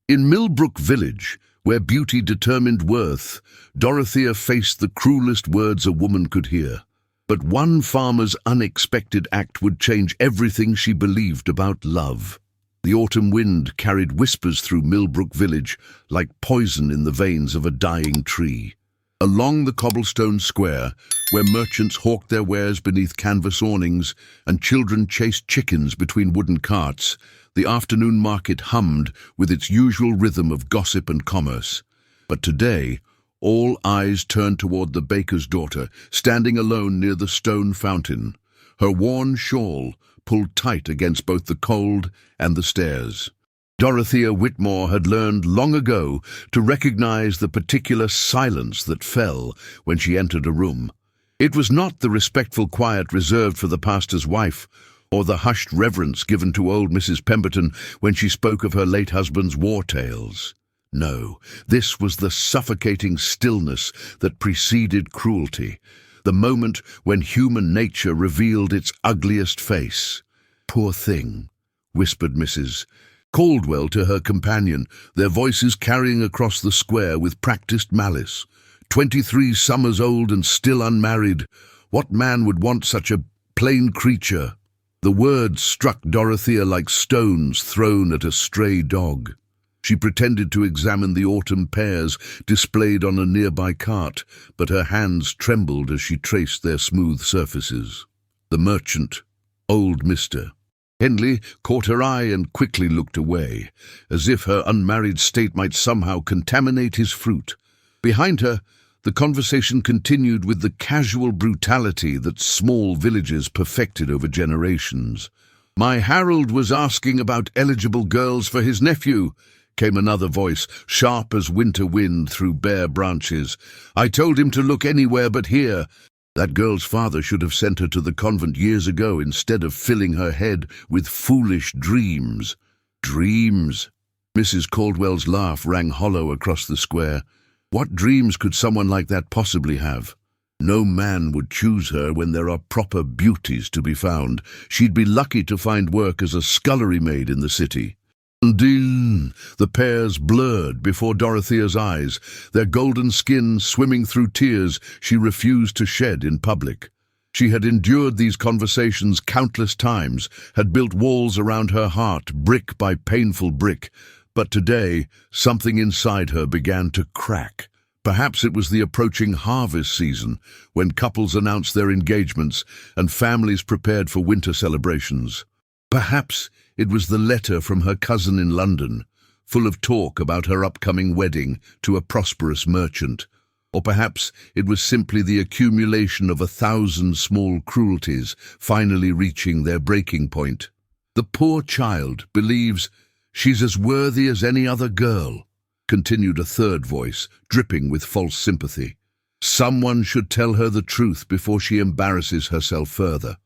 In Millbrook Village, where beauty determined worth, Dorothea faced the cruelest words a woman could hear. But one farmer's unexpected act would change everything she believed about love. The autumn wind carried whispers through Millbrook Village like poison in the veins of a dying tree. Along the cobblestone square, where merchants hawked their wares beneath canvas awnings and children chased chickens between wooden carts, the afternoon market hummed with its usual rhythm of gossip and commerce. But today, all eyes turned toward the baker's daughter, standing alone near the stone fountain, her worn shawl pulled tight against both the cold and the stairs. Dorothea Whitmore had learned long ago to recognize the particular silence that fell when she entered a room. It was not the respectful quiet reserved for the pastor's wife, or the hushed reverence given to old Mrs. Pemberton when she spoke of her late husband's war tales. No, this was the suffocating stillness that preceded cruelty, the moment when human nature revealed its ugliest face. "Poor thing," whispered Mrs. Caldwell to her companion, their voices carrying across the square with practiced malice. 23 summers old and still unmarried. What man would want such a plain creature? The words struck Dorothea like stones thrown at a stray dog. She pretended to examine the autumn pears displayed on a nearby cart, but her hands trembled as she traced their smooth surfaces. The merchant, old Mr. Henley, caught her eye and quickly looked away, as if her unmarried state might somehow contaminate his fruit. Behind her, the conversation continued with the casual brutality that small villages perfected over generations. "My Harold was asking about eligible girls for his nephew," came another voice, sharp as winter wind through bare branches. "I told him to look anywhere but here. That girl's father should have sent her to the convent years ago instead of filling her head with foolish dreams." Dreams? Mrs. Caldwell's laugh rang hollow across the square. What dreams could someone like that possibly have? No man would choose her when there are proper beauties to be found. She'd be lucky to find work as a scullery maid in the city. The pears blurred before Dorothea's eyes, their golden skin swimming through tears she refused to shed in public. She had endured these conversations countless times, had built walls around her heart, brick by painful brick, but today something inside her began to crack. Perhaps it was the approaching harvest season, when couples announced their engagements and families prepared for winter celebrations. Perhaps it was the letter from her cousin in London, full of talk about her upcoming wedding to a prosperous merchant. Or perhaps it was simply the accumulation of 1,000 small cruelties finally reaching their breaking point. "The poor child believes she's as worthy as any other girl," continued a third voice, dripping with false sympathy. "Someone should tell her the truth before she embarrasses herself further."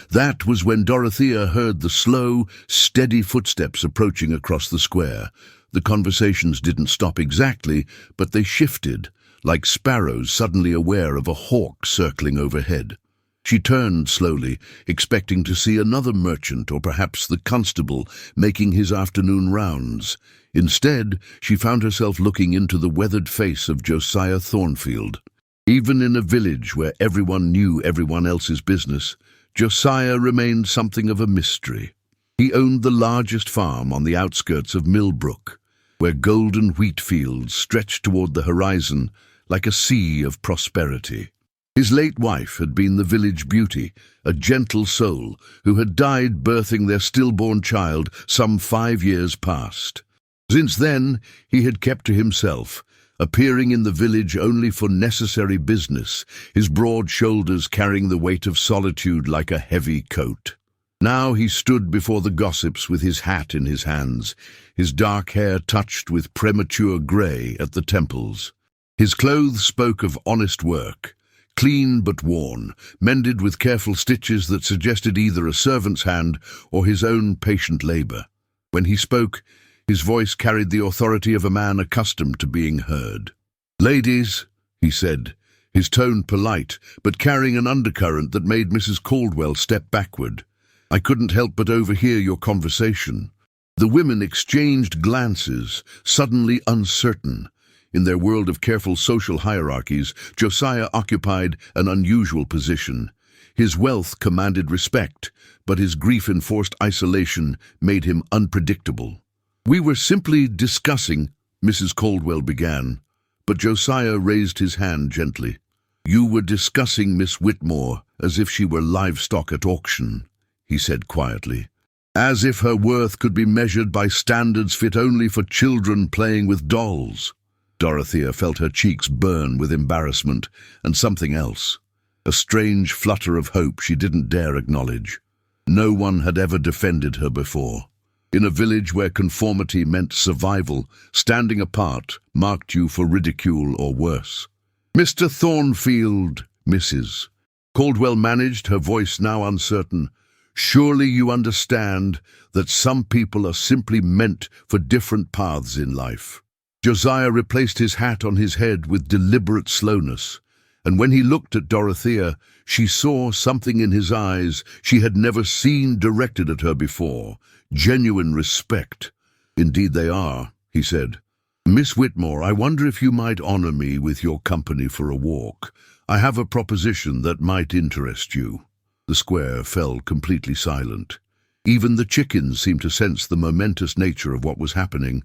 That was when Dorothea heard the slow, steady footsteps approaching across the square. The conversations didn't stop exactly, but they shifted, like sparrows suddenly aware of a hawk circling overhead. She turned slowly, expecting to see another merchant or perhaps the constable making his afternoon rounds. Instead, she found herself looking into the weathered face of Josiah Thornfield. Even in a village where everyone knew everyone else's business, Josiah remained something of a mystery. He owned the largest farm on the outskirts of Millbrook, where golden wheat fields stretched toward the horizon like a sea of prosperity. His late wife had been the village beauty, a gentle soul who had died birthing their stillborn child some 5 years past. Since then, he had kept to himself, appearing in the village only for necessary business, his broad shoulders carrying the weight of solitude like a heavy coat. Now he stood before the gossips with his hat in his hands, his dark hair touched with premature grey at the temples. His clothes spoke of honest work, clean but worn, mended with careful stitches that suggested either a servant's hand or his own patient labour. When he spoke, his voice carried the authority of a man accustomed to being heard. "Ladies," he said, his tone polite, but carrying an undercurrent that made Mrs. Caldwell step backward. "I couldn't help but overhear your conversation. The women exchanged glances, suddenly uncertain. In their world of careful social hierarchies, Josiah occupied an unusual position. His wealth commanded respect, but his grief-enforced isolation made him unpredictable. "We were simply discussing," Mrs. Caldwell began, but Josiah raised his hand gently. "You were discussing Miss Whitmore as if she were livestock at auction," he said quietly. "As if her worth could be measured by standards fit only for children playing with dolls." Dorothea felt her cheeks burn with embarrassment and something else, a strange flutter of hope she didn't dare acknowledge. No one had ever defended her before. In a village where conformity meant survival, standing apart marked you for ridicule or worse. "Mr. Thornfield, Mrs." Caldwell managed, her voice now uncertain. "Surely you understand that some people are simply meant for different paths in life." Josiah replaced his hat on his head with deliberate slowness, and when he looked at Dorothea, she saw something in his eyes she had never seen directed at her before: genuine respect. "Indeed they are," he said. "Miss Whitmore, I wonder if you might honor me with your company for a walk. I have a proposition that might interest you." The square fell completely silent. Even the chickens seemed to sense the momentous nature of what was happening.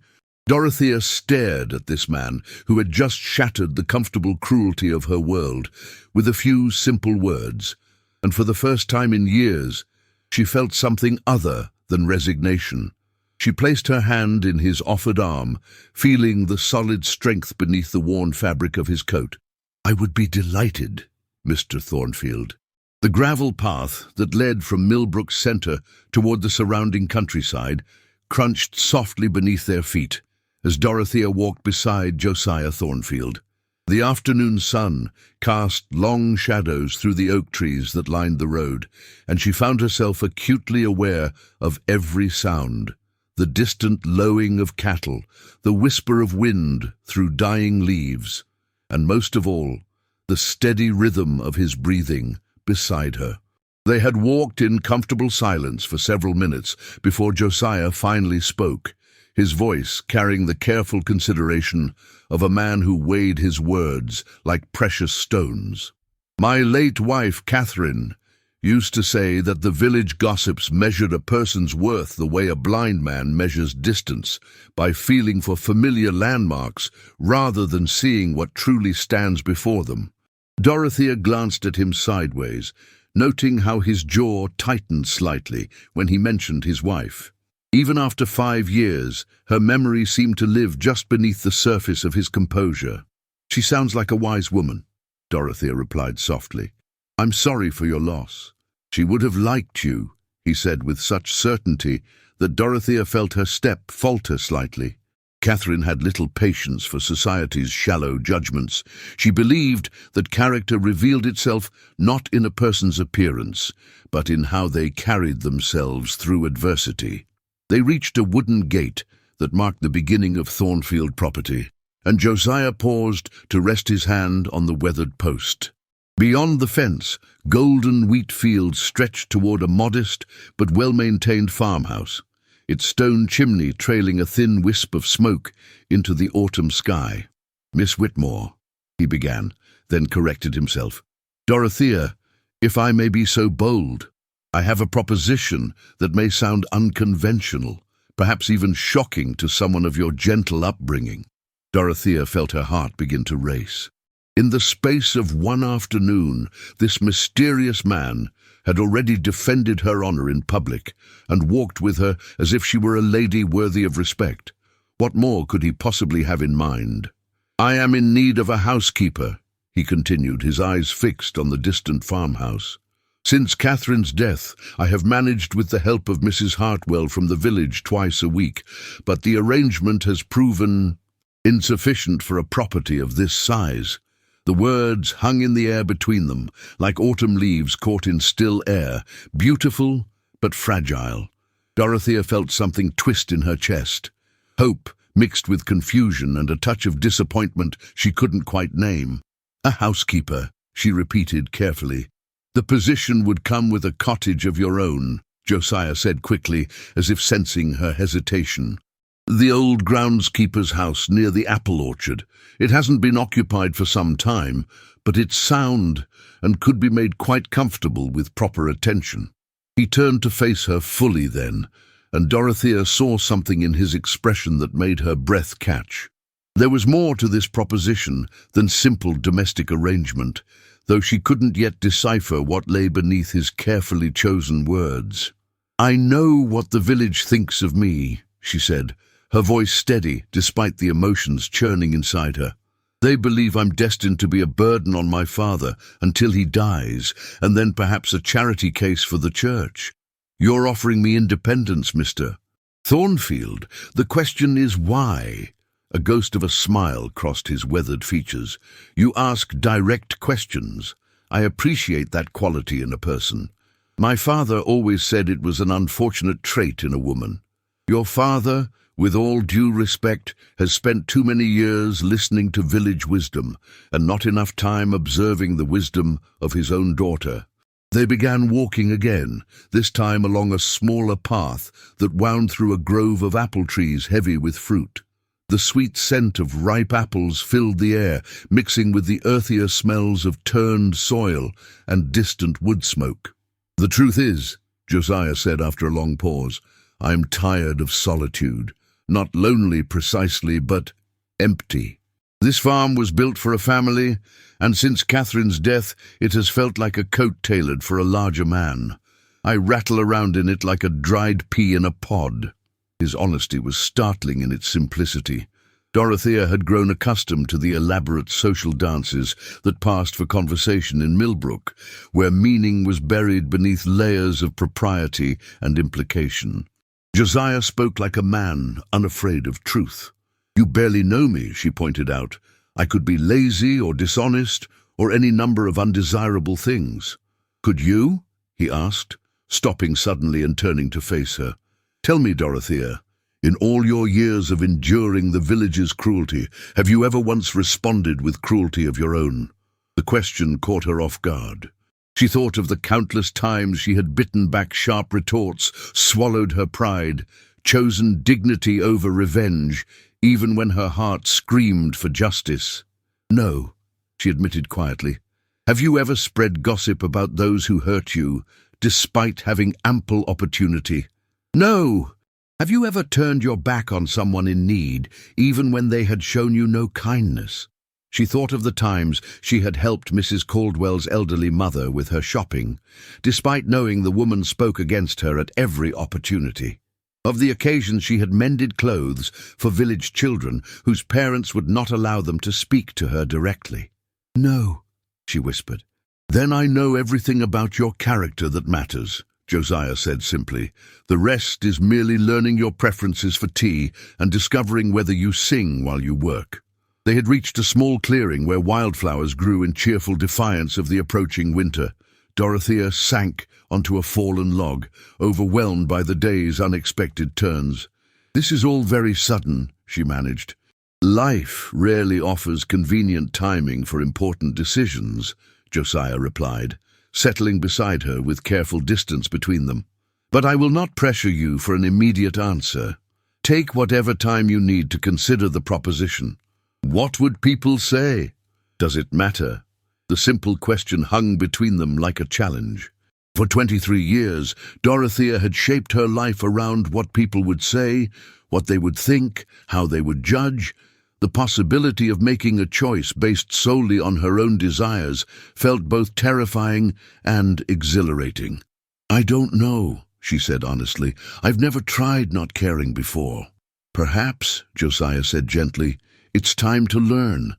Dorothea stared at this man who had just shattered the comfortable cruelty of her world with a few simple words, and for the first time in years, she felt something other than resignation. She placed her hand in his offered arm, feeling the solid strength beneath the worn fabric of his coat. "I would be delighted, Mr. Thornfield." The gravel path that led from Millbrook Center toward the surrounding countryside crunched softly beneath their feet as Dorothea walked beside Josiah Thornfield. The afternoon sun cast long shadows through the oak trees that lined the road, and she found herself acutely aware of every sound: the distant lowing of cattle, the whisper of wind through dying leaves, and most of all, the steady rhythm of his breathing beside her. They had walked in comfortable silence for several minutes before Josiah finally spoke, his voice carrying the careful consideration of a man who weighed his words like precious stones. "My late wife, Catherine, used to say that the village gossips measured a person's worth the way a blind man measures distance, by feeling for familiar landmarks rather than seeing what truly stands before them." Dorothea glanced at him sideways, noting how his jaw tightened slightly when he mentioned his wife. Even after 5 years, her memory seemed to live just beneath the surface of his composure. "She sounds like a wise woman," Dorothea replied softly. "I'm sorry for your loss." "She would have liked you," he said with such certainty that Dorothea felt her step falter slightly. Catherine had little patience for society's shallow judgments. She believed that character revealed itself not in a person's appearance, but in how they carried themselves through adversity. They reached a wooden gate that marked the beginning of Thornfield property, and Josiah paused to rest his hand on the weathered post. Beyond the fence, golden wheat fields stretched toward a modest but well-maintained farmhouse, its stone chimney trailing a thin wisp of smoke into the autumn sky. "Miss Whitmore," he began, then corrected himself. "Dorothea, if I may be so bold, I have a proposition that may sound unconventional, perhaps even shocking to someone of your gentle upbringing." Dorothea felt her heart begin to race. In the space of one afternoon, this mysterious man had already defended her honor in public and walked with her as if she were a lady worthy of respect. What more could he possibly have in mind? "I am in need of a housekeeper," he continued, his eyes fixed on the distant farmhouse. "Since Catherine's death, I have managed with the help of Mrs. Hartwell from the village twice a week, but the arrangement has proven insufficient for a property of this size." The words hung in the air between them, like autumn leaves caught in still air, beautiful but fragile. Dorothea felt something twist in her chest. Hope mixed with confusion and a touch of disappointment she couldn't quite name. "A housekeeper," she repeated carefully. "The position would come with a cottage of your own, Josiah said quickly, as if sensing her hesitation. "The old groundskeeper's house near the apple orchard. It hasn't been occupied for some time, but it's sound and could be made quite comfortable with proper attention." He turned to face her fully then, and Dorothea saw something in his expression that made her breath catch. There was more to this proposition than simple domestic arrangement, though she couldn't yet decipher what lay beneath his carefully chosen words. "I know what the village thinks of me," she said, her voice steady despite the emotions churning inside her. "They believe I'm destined to be a burden on my father until he dies, and then perhaps a charity case for the church. You're offering me independence, Mr. Thornfield. The question is why?" A ghost of a smile crossed his weathered features. "You ask direct questions. I appreciate that quality in a person. My father always said it was an unfortunate trait in a woman. Your father, with all due respect, has spent too many years listening to village wisdom, and not enough time observing the wisdom of his own daughter." They began walking again, this time along a smaller path that wound through a grove of apple trees heavy with fruit. The sweet scent of ripe apples filled the air, mixing with the earthier smells of turned soil and distant wood smoke. "The truth is," Josiah said after a long pause, "I'm tired of solitude. Not lonely precisely, but empty. This farm was built for a family, and since Catherine's death it has felt like a coat tailored for a larger man. I rattle around in it like a dried pea in a pod." His honesty was startling in its simplicity. Dorothea had grown accustomed to the elaborate social dances that passed for conversation in Millbrook, where meaning was buried beneath layers of propriety and implication. Josiah spoke like a man unafraid of truth. "You barely know me," she pointed out. "I could be lazy or dishonest or any number of undesirable things." "Could you?" he asked, stopping suddenly and turning to face her. "Tell me, Dorothea, in all your years of enduring the village's cruelty, have you ever once responded with cruelty of your own?" The question caught her off guard. She thought of the countless times she had bitten back sharp retorts, swallowed her pride, chosen dignity over revenge, even when her heart screamed for justice. "No," she admitted quietly. "Have you ever spread gossip about those who hurt you, despite having ample opportunity?" "No." "Have you ever turned your back on someone in need, even when they had shown you no kindness?" She thought of the times she had helped Mrs. Caldwell's elderly mother with her shopping, despite knowing the woman spoke against her at every opportunity. Of the occasions she had mended clothes for village children whose parents would not allow them to speak to her directly. "No," she whispered. "Then I know everything about your character that matters," Josiah said simply. "The rest is merely learning your preferences for tea and discovering whether you sing while you work." They had reached a small clearing where wildflowers grew in cheerful defiance of the approaching winter. Dorothea sank onto a fallen log, overwhelmed by the day's unexpected turns. "This is all very sudden," she managed. "Life rarely offers convenient timing for important decisions," Josiah replied, settling beside her with careful distance between them. "But I will not pressure you for an immediate answer. Take whatever time you need to consider the proposition. What would people say? Does it matter?" The simple question hung between them like a challenge. For 23 years, Dorothea had shaped her life around what people would say, what they would think, how they would judge. The possibility of making a choice based solely on her own desires felt both terrifying and exhilarating. "I don't know," she said honestly. "I've never tried not caring before." "Perhaps," Josiah said gently, "it's time to learn."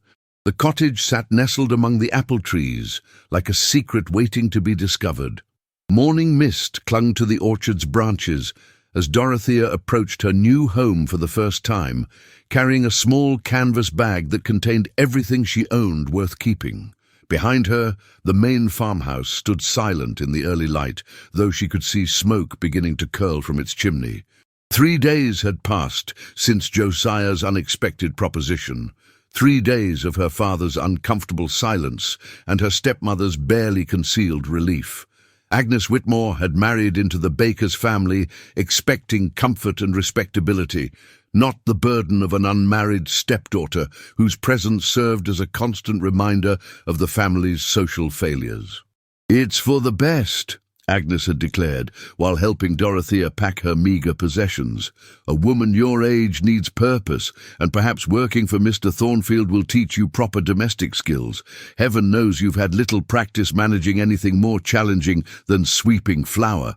The cottage sat nestled among the apple trees, like a secret waiting to be discovered. Morning mist clung to the orchard's branches as Dorothea approached her new home for the first time, carrying a small canvas bag that contained everything she owned worth keeping. Behind her, the main farmhouse stood silent in the early light, though she could see smoke beginning to curl from its chimney. 3 days had passed since Josiah's unexpected proposition. 3 days of her father's uncomfortable silence and her stepmother's barely concealed relief. Agnes Whitmore had married into the Baker's family, expecting comfort and respectability, not the burden of an unmarried stepdaughter whose presence served as a constant reminder of the family's social failures. "It's for the best," Agnes had declared, while helping Dorothea pack her meagre possessions. "A woman your age needs purpose, and perhaps working for Mr. Thornfield will teach you proper domestic skills. Heaven knows you've had little practice managing anything more challenging than sweeping flour."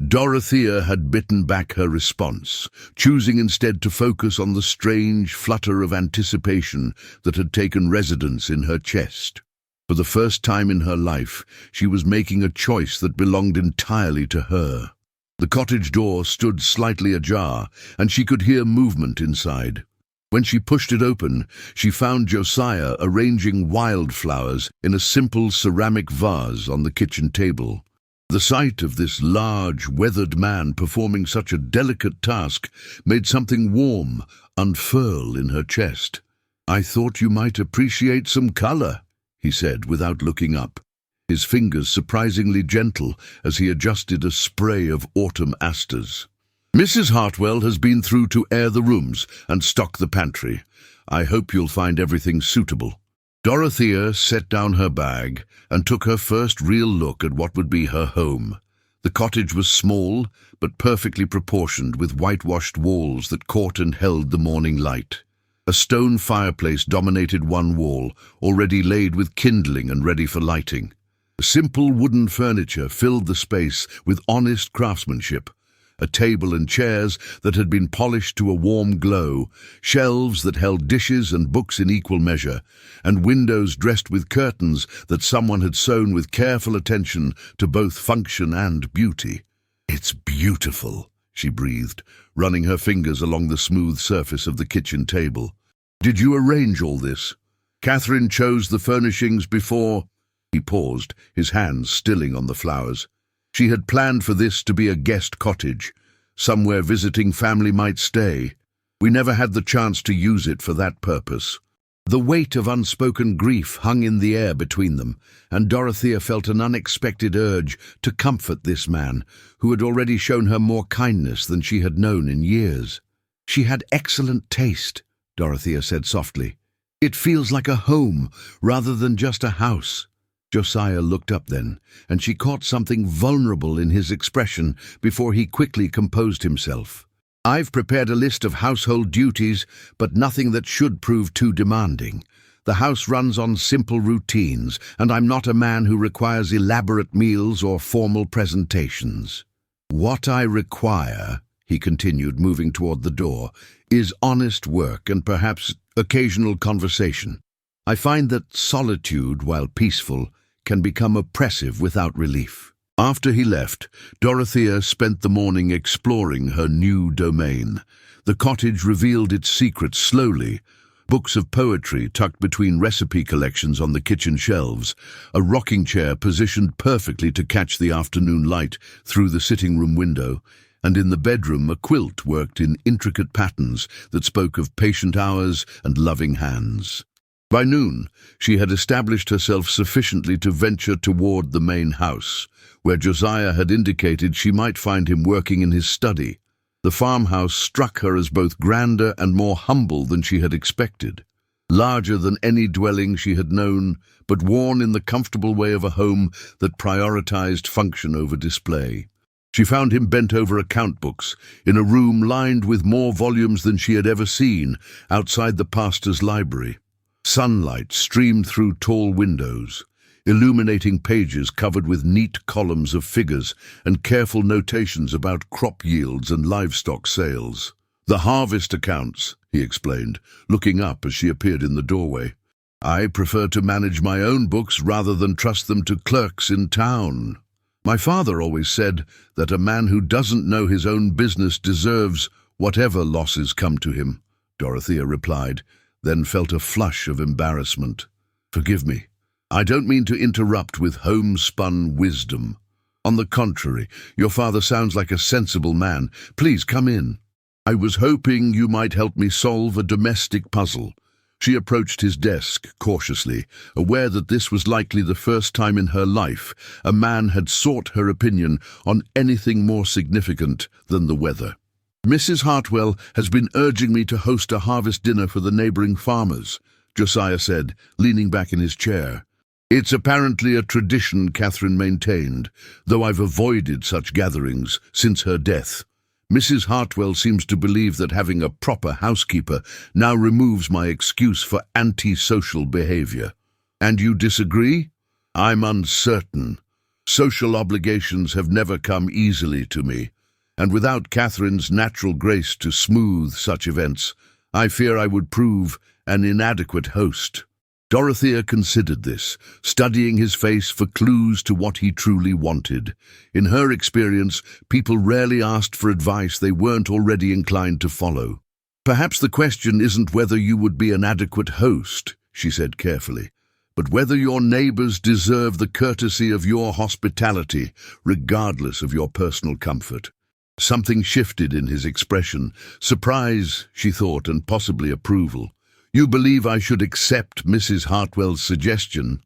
Dorothea had bitten back her response, choosing instead to focus on the strange flutter of anticipation that had taken residence in her chest. For the first time in her life, she was making a choice that belonged entirely to her. The cottage door stood slightly ajar, and she could hear movement inside. When she pushed it open, she found Josiah arranging wildflowers in a simple ceramic vase on the kitchen table. The sight of this large, weathered man performing such a delicate task made something warm unfurl in her chest. "I thought you might appreciate some color," he said without looking up, his fingers surprisingly gentle as he adjusted a spray of autumn asters. "Mrs. Hartwell has been through to air the rooms and stock the pantry. I hope you'll find everything suitable." Dorothea set down her bag and took her first real look at what would be her home. The cottage was small, but perfectly proportioned, with whitewashed walls that caught and held the morning light. A stone fireplace dominated one wall, already laid with kindling and ready for lighting. Simple wooden furniture filled the space with honest craftsmanship. A table and chairs that had been polished to a warm glow, shelves that held dishes and books in equal measure, and windows dressed with curtains that someone had sewn with careful attention to both function and beauty. "It's beautiful," she breathed, running her fingers along the smooth surface of the kitchen table. "Did you arrange all this? Catherine chose the furnishings before—" He paused, his hands stilling on the flowers. She had planned for this to be a guest cottage, somewhere visiting family might stay. We never had the chance to use it for that purpose. The weight of unspoken grief hung in the air between them, and Dorothea felt an unexpected urge to comfort this man, who had already shown her more kindness than she had known in years. "She had excellent taste," Dorothea said softly. "It feels like a home rather than just a house." Josiah looked up then, and she caught something vulnerable in his expression before he quickly composed himself. "I've prepared a list of household duties, but nothing that should prove too demanding. The house runs on simple routines, and I'm not a man who requires elaborate meals or formal presentations. What I require," he continued, moving toward the door, "is honest work and perhaps occasional conversation. I find that solitude, while peaceful, can become oppressive without relief." After he left, Dorothea spent the morning exploring her new domain. The cottage revealed its secrets slowly. Books of poetry tucked between recipe collections on the kitchen shelves, a rocking chair positioned perfectly to catch the afternoon light through the sitting room window, and in the bedroom a quilt worked in intricate patterns that spoke of patient hours and loving hands. By noon, she had established herself sufficiently to venture toward the main house, where Josiah had indicated she might find him working in his study. The farmhouse struck her as both grander and more humble than she had expected. Larger than any dwelling she had known, but worn in the comfortable way of a home that prioritized function over display. She found him bent over account books, in a room lined with more volumes than she had ever seen, outside the pastor's library. Sunlight streamed through tall windows, illuminating pages covered with neat columns of figures and careful notations about crop yields and livestock sales. "The harvest accounts," he explained, looking up as she appeared in the doorway. "I prefer to manage my own books rather than trust them to clerks in town. My father always said that a man who doesn't know his own business deserves whatever losses come to him," Dorothea replied, then felt a flush of embarrassment. "Forgive me. I don't mean to interrupt with homespun wisdom. On the contrary, your father sounds like a sensible man. Please come in. I was hoping you might help me solve a domestic puzzle. She approached his desk cautiously, aware that this was likely the first time in her life a man had sought her opinion on anything more significant than the weather. "Mrs. Hartwell has been urging me to host a harvest dinner for the neighboring farmers," Josiah said, leaning back in his chair. "It's apparently a tradition Catherine maintained, though I've avoided such gatherings since her death. Mrs. Hartwell seems to believe that having a proper housekeeper now removes my excuse for antisocial behavior. And you disagree? I'm uncertain. Social obligations have never come easily to me, and without Catherine's natural grace to smooth such events, I fear I would prove an inadequate host." Dorothea considered this, studying his face for clues to what he truly wanted. In her experience, people rarely asked for advice they weren't already inclined to follow. "Perhaps the question isn't whether you would be an adequate host," she said carefully, "but whether your neighbors deserve the courtesy of your hospitality, regardless of your personal comfort." Something shifted in his expression. Surprise, she thought, and possibly approval. "You believe I should accept Mrs. Hartwell's suggestion?"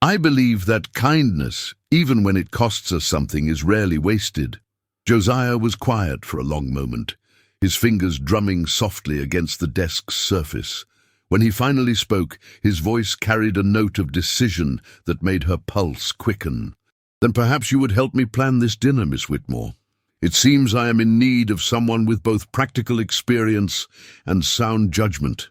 "I believe that kindness, even when it costs us something, is rarely wasted." Josiah was quiet for a long moment, his fingers drumming softly against the desk's surface. When he finally spoke, his voice carried a note of decision that made her pulse quicken. "Then perhaps you would help me plan this dinner, Miss Whitmore. It seems I am in need of someone with both practical experience and sound judgment."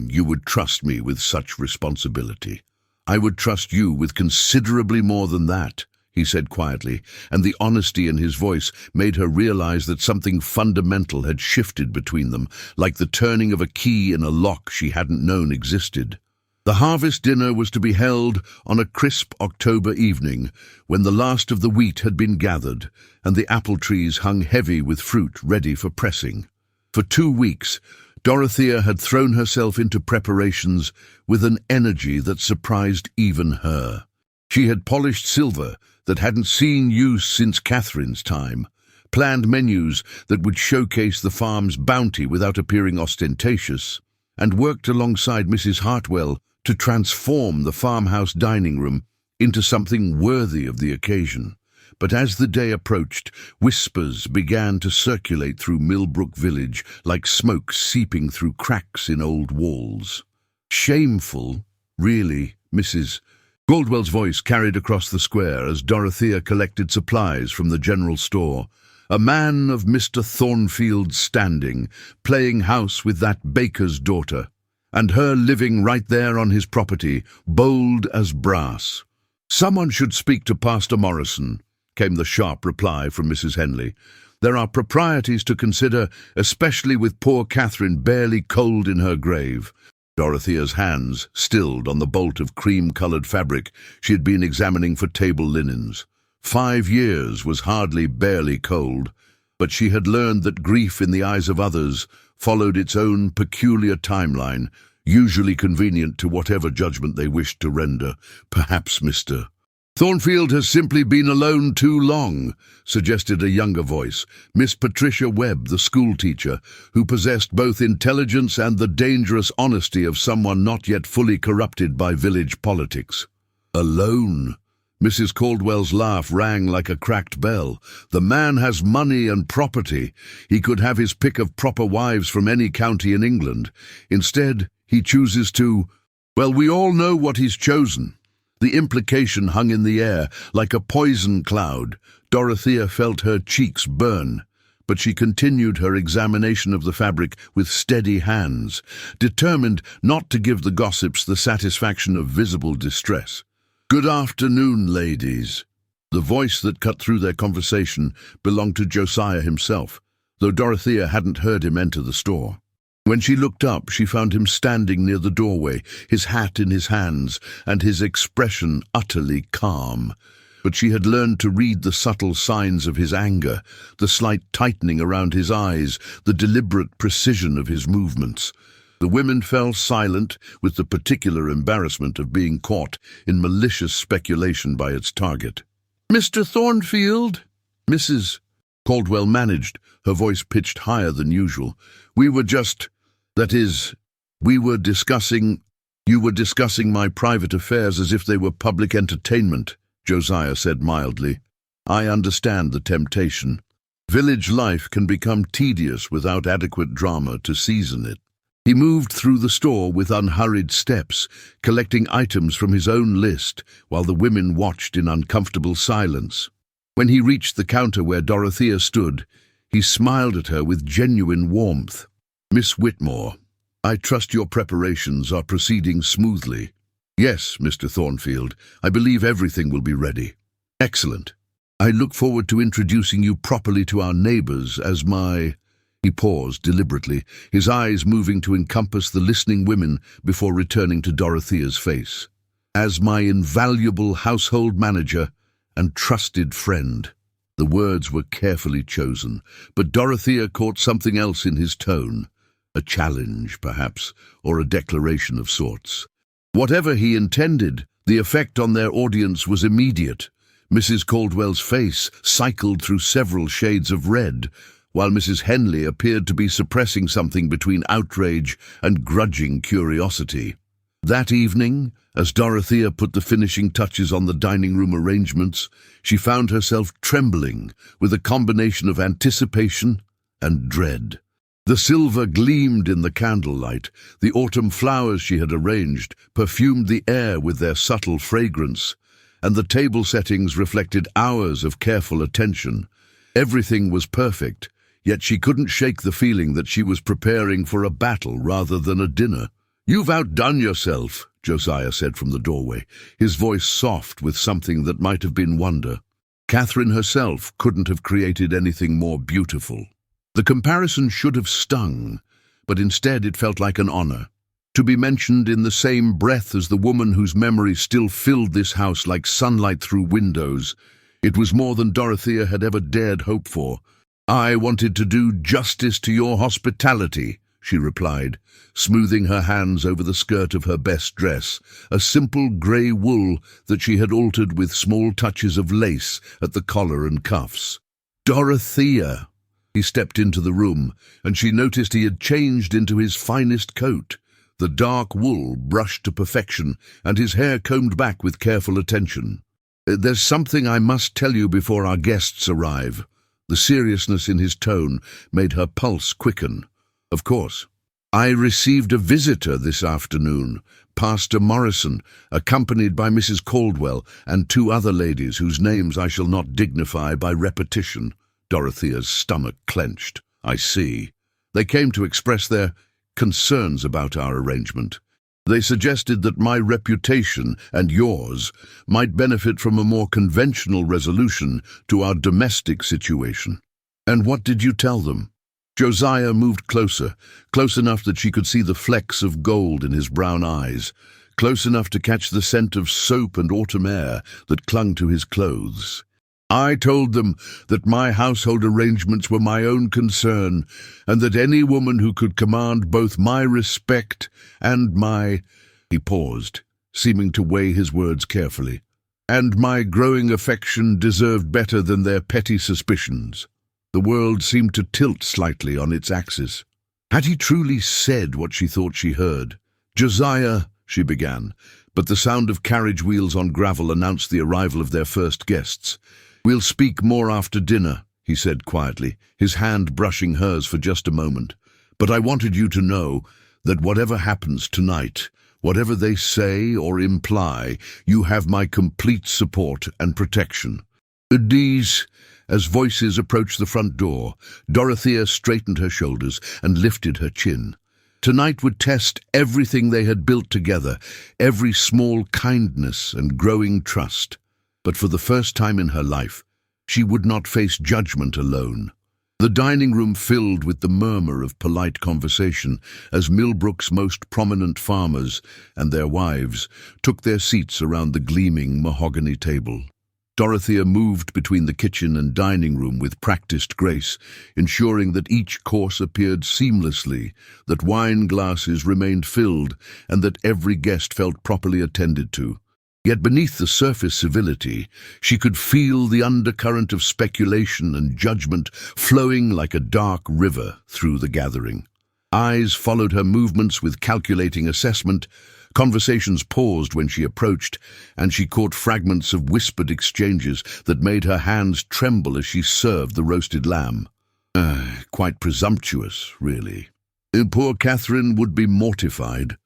You would trust me with such responsibility." "I would trust you with considerably more than that," he said quietly, and the honesty in his voice made her realize that something fundamental had shifted between them, like the turning of a key in a lock she hadn't known existed. The harvest dinner was to be held on a crisp October evening, when the last of the wheat had been gathered, and the apple trees hung heavy with fruit ready for pressing. For 2 weeks, Dorothea had thrown herself into preparations with an energy that surprised even her. She had polished silver that hadn't seen use since Catherine's time, planned menus that would showcase the farm's bounty without appearing ostentatious, and worked alongside Mrs. Hartwell to transform the farmhouse dining room into something worthy of the occasion. But as the day approached, whispers began to circulate through Millbrook village like smoke seeping through cracks in old walls. "Shameful, really, Mrs." Caldwell's voice carried across the square as Dorothea collected supplies from the general store. "A man of Mr. Thornfield's standing, playing house with that baker's daughter, and her living right there on his property, bold as brass." "Someone should speak to Pastor Morrison," came the sharp reply from Mrs. Henley. "There are proprieties to consider, especially with poor Catherine barely cold in her grave." Dorothea's hands stilled on the bolt of cream-colored fabric she had been examining for table linens. 5 years was hardly barely cold, but she had learned that grief in the eyes of others followed its own peculiar timeline, usually convenient to whatever judgment they wished to render. "Perhaps Mr. Thornfield has simply been alone too long," suggested a younger voice, Miss Patricia Webb, the schoolteacher, who possessed both intelligence and the dangerous honesty of someone not yet fully corrupted by village politics. "Alone?" Mrs. Caldwell's laugh rang like a cracked bell. "The man has money and property. He could have his pick of proper wives from any county in England. Instead, he chooses to... well, we all know what he's chosen." The implication hung in the air like a poison cloud. Dorothea felt her cheeks burn, but she continued her examination of the fabric with steady hands, determined not to give the gossips the satisfaction of visible distress. "Good afternoon, ladies." The voice that cut through their conversation belonged to Josiah himself, though Dorothea hadn't heard him enter the store. When she looked up, she found him standing near the doorway, his hat in his hands, and his expression utterly calm. But she had learned to read the subtle signs of his anger, the slight tightening around his eyes, the deliberate precision of his movements. The women fell silent, with the particular embarrassment of being caught in malicious speculation by its target. "Mr. Thornfield?" "Mrs." Caldwell managed, her voice pitched higher than usual. "We were just... that is, We were discussing... You were discussing my private affairs as if they were public entertainment, Josiah said mildly. I understand the temptation. Village life can become tedious without adequate drama to season it. He moved through the store with unhurried steps, collecting items from his own list, while the women watched in uncomfortable silence. When he reached the counter where Dorothea stood, he smiled at her with genuine warmth. Miss Whitmore, I trust your preparations are proceeding smoothly. Yes, Mr. Thornfield, I believe everything will be ready. Excellent. I look forward to introducing you properly to our neighbors as my... He paused deliberately, his eyes moving to encompass the listening women before returning to Dorothea's face. As my invaluable household manager and trusted friend. The words were carefully chosen, but Dorothea caught something else in his tone. A challenge, perhaps, or a declaration of sorts. Whatever he intended, the effect on their audience was immediate. Mrs. Caldwell's face cycled through several shades of red, while Mrs. Henley appeared to be suppressing something between outrage and grudging curiosity. That evening, as Dorothea put the finishing touches on the dining room arrangements, she found herself trembling with a combination of anticipation and dread. The silver gleamed in the candlelight. The autumn flowers she had arranged perfumed the air with their subtle fragrance, and the table settings reflected hours of careful attention. Everything was perfect, yet she couldn't shake the feeling that she was preparing for a battle rather than a dinner. You've outdone yourself, Josiah said from the doorway, his voice soft with something that might have been wonder. Catherine herself couldn't have created anything more beautiful. The comparison should have stung, but instead it felt like an honor. To be mentioned in the same breath as the woman whose memory still filled this house like sunlight through windows, it was more than Dorothea had ever dared hope for. I wanted to do justice to your hospitality, she replied, smoothing her hands over the skirt of her best dress, a simple grey wool that she had altered with small touches of lace at the collar and cuffs. Dorothea! He stepped into the room, and she noticed he had changed into his finest coat, the dark wool brushed to perfection, and his hair combed back with careful attention. There's something I must tell you before our guests arrive. The seriousness in his tone made her pulse quicken. Of course. I received a visitor this afternoon, Pastor Morrison, accompanied by Mrs. Caldwell and two other ladies whose names I shall not dignify by repetition. Dorothea's stomach clenched. I see. They came to express their concerns about our arrangement. They suggested that my reputation and yours might benefit from a more conventional resolution to our domestic situation. And what did you tell them? Josiah moved closer, close enough that she could see the flecks of gold in his brown eyes, close enough to catch the scent of soap and autumn air that clung to his clothes. I told them that my household arrangements were my own concern, and that any woman who could command both my respect and my... He paused, seeming to weigh his words carefully. And my growing affection deserved better than their petty suspicions. The world seemed to tilt slightly on its axis. Had he truly said what she thought she heard? Josiah, she began, but the sound of carriage wheels on gravel announced the arrival of their first guests. We'll speak more after dinner, he said quietly, his hand brushing hers for just a moment. But I wanted you to know that whatever happens tonight, whatever they say or imply, you have my complete support and protection. These... As voices approached the front door, Dorothea straightened her shoulders and lifted her chin. Tonight would test everything they had built together, every small kindness and growing trust. But for the first time in her life, she would not face judgment alone. The dining room filled with the murmur of polite conversation as Millbrook's most prominent farmers and their wives took their seats around the gleaming mahogany table. Dorothea moved between the kitchen and dining room with practiced grace, ensuring that each course appeared seamlessly, that wine glasses remained filled, and that every guest felt properly attended to. Yet beneath the surface civility, she could feel the undercurrent of speculation and judgment flowing like a dark river through the gathering. Eyes followed her movements with calculating assessment. Conversations paused when she approached, and she caught fragments of whispered exchanges that made her hands tremble as she served the roasted lamb. Quite presumptuous, really. Poor Catherine would be mortified.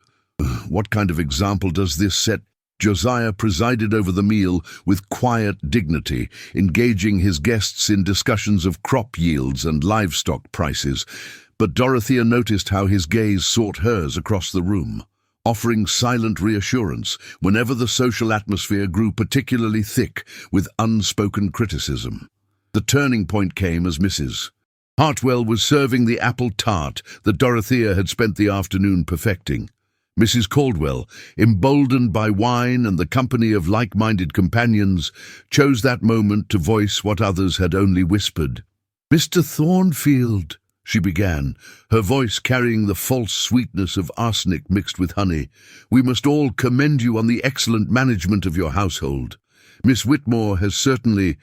What kind of example does this set? Josiah presided over the meal with quiet dignity, engaging his guests in discussions of crop yields and livestock prices, but Dorothea noticed how his gaze sought hers across the room, offering silent reassurance whenever the social atmosphere grew particularly thick with unspoken criticism. The turning point came as Mrs. Hartwell was serving the apple tart that Dorothea had spent the afternoon perfecting. Mrs. Caldwell, emboldened by wine and the company of like-minded companions, chose that moment to voice what others had only whispered. "Mr. Thornfield," she began, her voice carrying the false sweetness of arsenic mixed with honey, "we must all commend you on the excellent management of your household. Miss Whitmore has certainly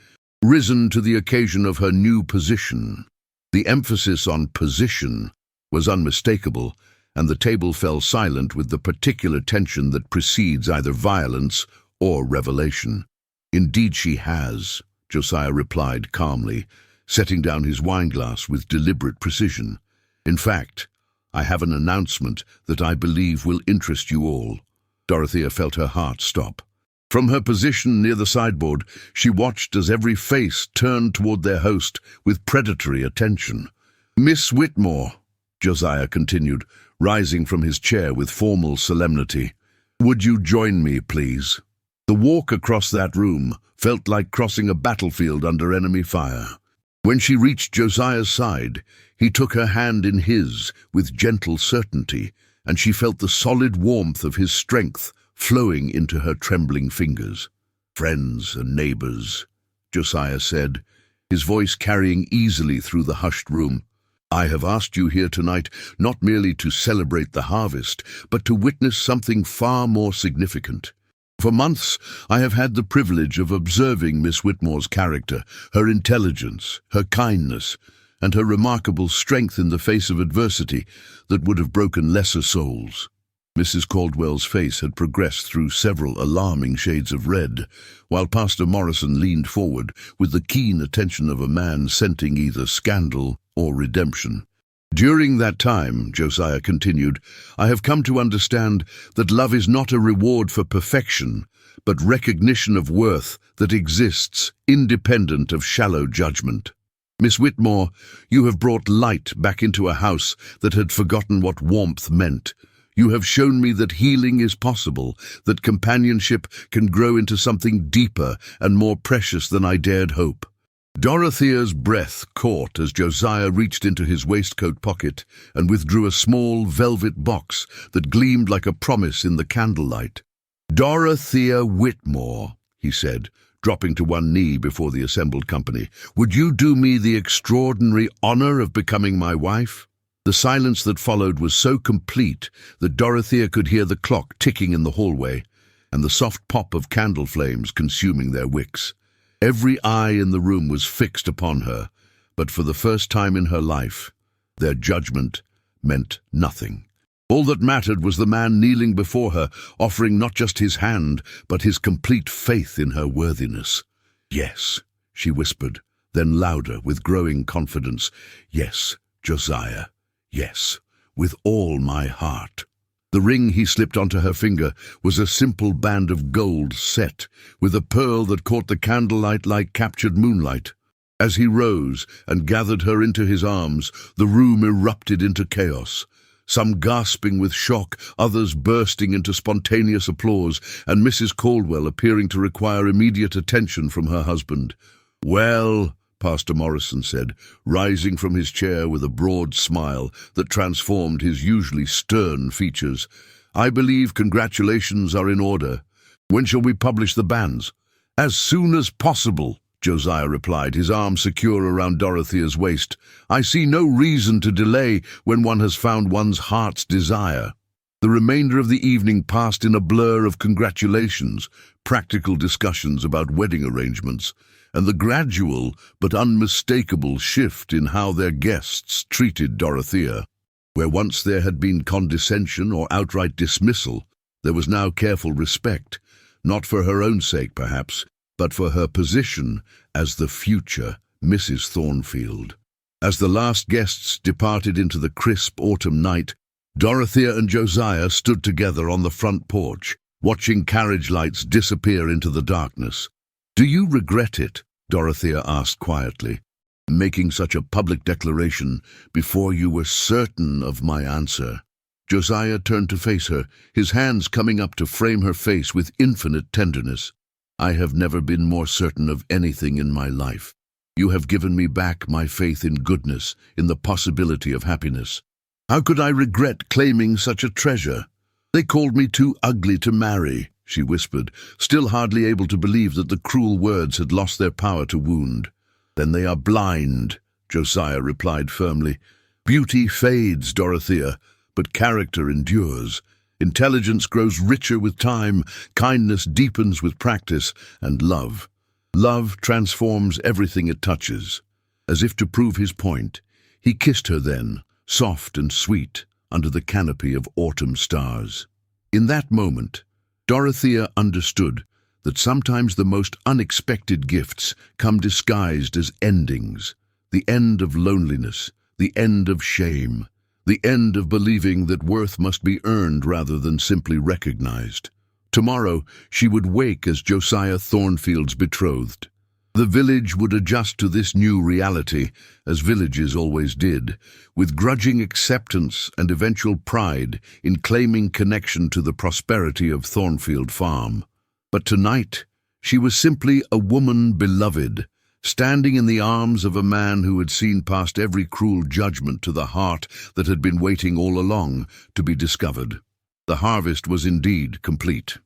risen to the occasion of her new position." The emphasis on position was unmistakable, and the table fell silent with the particular tension that precedes either violence or revelation. "Indeed she has," Josiah replied calmly, setting down his wineglass with deliberate precision. "In fact, I have an announcement that I believe will interest you all." Dorothea felt her heart stop. From her position near the sideboard, she watched as every face turned toward their host with predatory attention. "Miss Whitmore," Josiah continued, rising from his chair with formal solemnity, "would you join me, please?" The walk across that room felt like crossing a battlefield under enemy fire. When she reached Josiah's side, he took her hand in his with gentle certainty, and she felt the solid warmth of his strength flowing into her trembling fingers. "Friends and neighbors," Josiah said, his voice carrying easily through the hushed room, "I have asked you here tonight not merely to celebrate the harvest, but to witness something far more significant. For months, I have had the privilege of observing Miss Whitmore's character, her intelligence, her kindness, and her remarkable strength in the face of adversity that would have broken lesser souls." Mrs. Caldwell's face had progressed through several alarming shades of red, while Pastor Morrison leaned forward with the keen attention of a man scenting either scandal or redemption. "During that time," Josiah continued, "I have come to understand that love is not a reward for perfection, but recognition of worth that exists independent of shallow judgment. Miss Whitmore, you have brought light back into a house that had forgotten what warmth meant. You have shown me that healing is possible, that companionship can grow into something deeper and more precious than I dared hope." Dorothea's breath caught as Josiah reached into his waistcoat pocket and withdrew a small velvet box that gleamed like a promise in the candlelight. "Dorothea Whitmore," he said, dropping to one knee before the assembled company, "would you do me the extraordinary honor of becoming my wife?" The silence that followed was so complete that Dorothea could hear the clock ticking in the hallway and the soft pop of candle flames consuming their wicks. Every eye in the room was fixed upon her, but for the first time in her life, their judgment meant nothing. All that mattered was the man kneeling before her, offering not just his hand, but his complete faith in her worthiness. "Yes," she whispered, then louder, with growing confidence, "Yes, Josiah. Yes, with all my heart." The ring he slipped onto her finger was a simple band of gold set, with a pearl that caught the candlelight like captured moonlight. As he rose and gathered her into his arms, the room erupted into chaos. Some gasping with shock, others bursting into spontaneous applause, and Mrs. Caldwell appearing to require immediate attention from her husband. "Well," Pastor Morrison said, rising from his chair with a broad smile that transformed his usually stern features, "I believe congratulations are in order. When shall we publish the banns?" "As soon as possible," Josiah replied, his arm secure around Dorothea's waist. "I see no reason to delay when one has found one's heart's desire." The remainder of the evening passed in a blur of congratulations, practical discussions about wedding arrangements, and the gradual but unmistakable shift in how their guests treated Dorothea. Where once there had been condescension or outright dismissal, there was now careful respect, not for her own sake perhaps, but for her position as the future Mrs. Thornfield. As the last guests departed into the crisp autumn night, Dorothea and Josiah stood together on the front porch, watching carriage lights disappear into the darkness. "Do you regret it?" Dorothea asked quietly, "making such a public declaration before you were certain of my answer?" Josiah turned to face her, his hands coming up to frame her face with infinite tenderness. "I have never been more certain of anything in my life. You have given me back my faith in goodness, in the possibility of happiness. How could I regret claiming such a treasure? They called me too ugly to marry," she whispered, still hardly able to believe that the cruel words had lost their power to wound. "Then they are blind," Josiah replied firmly. "Beauty fades, Dorothea, but character endures. Intelligence grows richer with time, kindness deepens with practice, and love transforms everything it touches." As if to prove his point, he kissed her then, soft and sweet, under the canopy of autumn stars. In that moment, Dorothea understood that sometimes the most unexpected gifts come disguised as endings. The end of loneliness, the end of shame, the end of believing that worth must be earned rather than simply recognized. Tomorrow she would wake as Josiah Thornfield's betrothed. The village would adjust to this new reality, as villages always did, with grudging acceptance and eventual pride in claiming connection to the prosperity of Thornfield Farm. But tonight, she was simply a woman beloved, standing in the arms of a man who had seen past every cruel judgment to the heart that had been waiting all along to be discovered. The harvest was indeed complete.